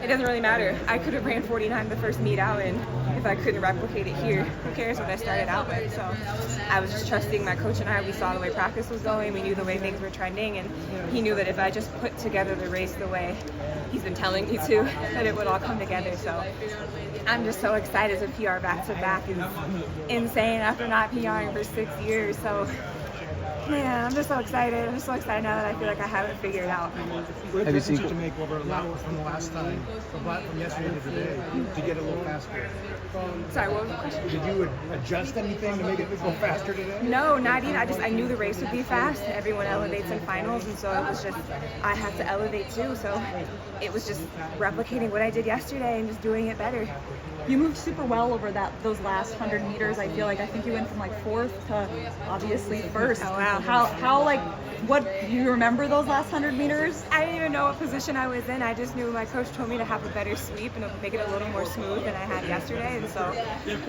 it doesn't really matter. I could have ran 49 the first meet out, and if I couldn't replicate it here, who cares what I started out with? So I was just trusting my coach and I. We saw the way practice was going. We knew the way things were trending, and he knew that if I just put together the race the way he's been telling me to, that it would all come together. So I'm just so excited to PR back-to-back. It's insane after not PRing for 6 years. So man, I'm just so excited. I'm just so excited now that I feel like I have it figured out. What difference did you make over from the last time, from yesterday to today, to get it a little faster? Sorry, what was the question? Did you adjust anything to make it go faster today? No, not even. I knew the race would be fast. Everyone elevates in finals, and so it was just, I had to elevate too. So it was just replicating what I did yesterday and just doing it better. You moved super well over those last 100 meters. I think you went from like 4th to obviously 1st. Oh wow. How what do you remember those last 100 meters? I didn't even know what position I was in. I just knew my coach told me to have a better sweep and make it a little more smooth than I had yesterday. And so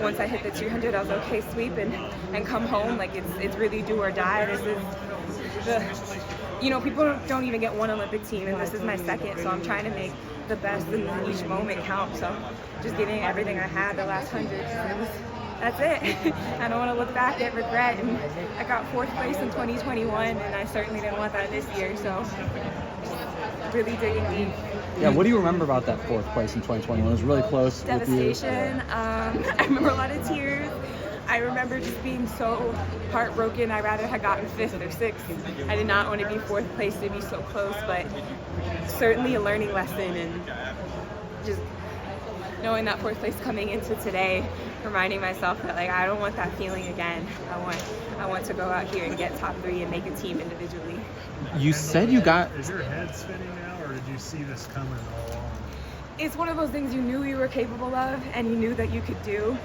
once I hit the 200, I was okay, sweep and come home. Like it's really do or die. This is people don't even get one Olympic team, and this is my second. So I'm trying to make the best in each moment count. So just giving everything I had the last 100. That's it. I don't want to look back at regret. And I got 4th place in 2021, and I certainly didn't want that this year. So really digging deep. Yeah, what do you remember about that 4th place in 2021? It was really close. Devastation. I remember a lot of tears. I remember just being so heartbroken. I rather had gotten 5th or 6th. I did not want to be 4th place to be so close, but certainly a learning lesson, and just knowing that 4th place coming into today, reminding myself that I don't want that feeling again. I want to go out here and get top 3 and make a team individually. You said you got... Is your head spinning now, or did you see this coming all along? It's one of those things you knew you were capable of, and you knew that you could do.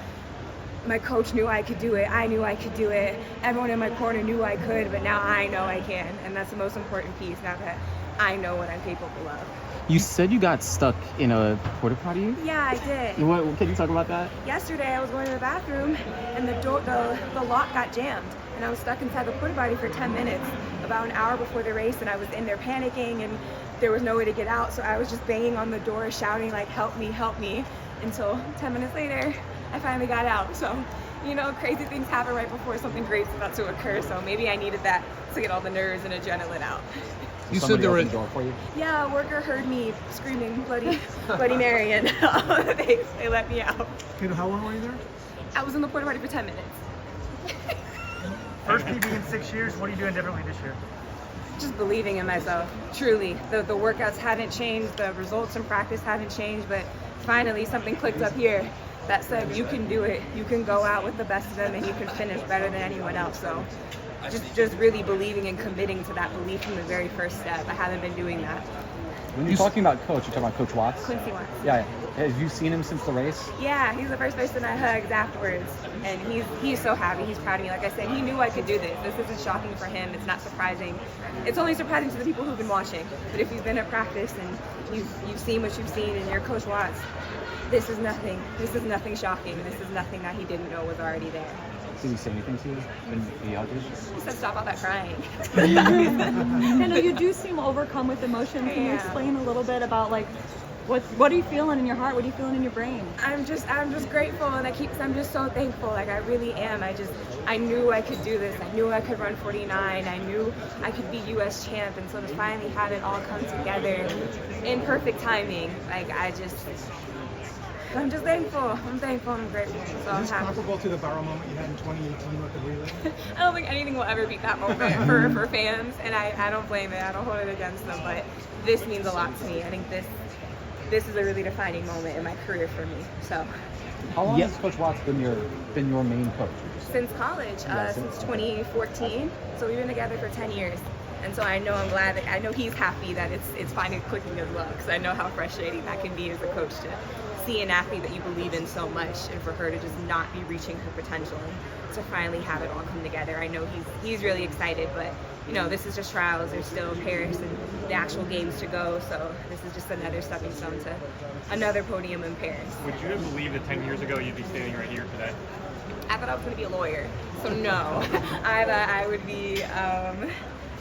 My coach knew I could do it. I knew I could do it. Everyone in my corner knew I could, but now I know I can. And that's the most important piece, now that I know what I'm capable of. You said you got stuck in a porta-potty? Yeah, I did. Can you talk about that? Yesterday, I was going to the bathroom, and the lock got jammed. And I was stuck inside the porta-potty for 10 minutes, about an hour before the race, and I was in there panicking, and there was no way to get out. So I was just banging on the door, shouting, help me, until 10 minutes later, I finally got out. So, crazy things happen right before something great's about to occur. So maybe I needed that to get all the nerves and adrenaline out. You said there was a door for you? Yeah, a worker heard me screaming Bloody Mary, and they let me out. And how long were you there? I was in the porta potty for 10 minutes. First PB in 6 years. What are you doing differently this year? Just believing in myself, truly. The workouts hadn't changed, the results in practice haven't changed, but finally something clicked up here that said you can do it. You can go out with the best of them, and you can finish better than anyone else. So just really believing and committing to that belief from the very first step. I haven't been doing that. When you're talking about coach, you're talking about Coach Watts? Quincy Watts. Yeah. Have you seen him since the race? Yeah, he's the first person I hugged afterwards, and he's so happy. He's proud of me. Like I said, he knew I could do this. This isn't shocking for him. It's not surprising. It's only surprising to the people who've been watching. But if you've been at practice and you've seen what you've seen, and you're Coach Watts, this is nothing. This is nothing shocking. This is nothing that he didn't know was already there. Did he say anything to you when he hugged you? He said, "Stop all that crying." Kendall, you do seem overcome with emotion. Can you explain a little bit about what are you feeling in your heart? What are you feeling in your brain? I'm just grateful, and I'm just so thankful. I really am. I knew I could do this. I knew I could run 49. I knew I could be U.S. champ, and so to finally have it all come together in perfect timing, I'm just thankful. I'm thankful and I'm grateful. So I'm happy. Comparable to the barrel moment you had in 2018 with the relay? I don't think anything will ever beat that moment for fans, and I don't blame it. I don't hold it against them, but this means a lot to me. I think this is a really defining moment in my career for me. So. How long has Coach Watts been your main coach? Since college, since 2014. So we've been together for 10 years. And so I'm glad that I know he's happy that it's finally clicking as well, because I know how frustrating that can be as a coach to see an athlete that you believe in so much, and for her to just not be reaching her potential, and to finally have it all come together. I know he's really excited, but this is just trials. There's still Paris and the actual games to go, so this is just another stepping stone to another podium in Paris. Would you have believed that 10 years ago you'd be standing right here today? I thought I was going to be a lawyer, so no. I thought I would be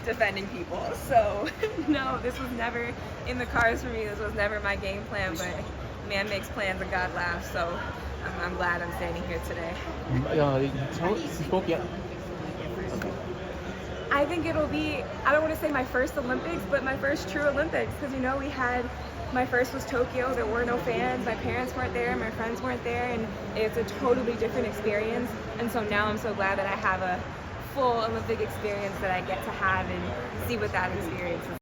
defending people. So no, this was never in the cards for me. This was never my game plan, but man makes plans and God laughs. So I'm glad I'm standing here today. You spoke yet? I think it'll be, I don't want to say my first Olympics, but my first true Olympics, because you know we had, my first was Tokyo, there were no fans, my parents weren't there, my friends weren't there, and it's a totally different experience. And so now I'm so glad that I have a full Olympic experience that I get to have and see what that experience is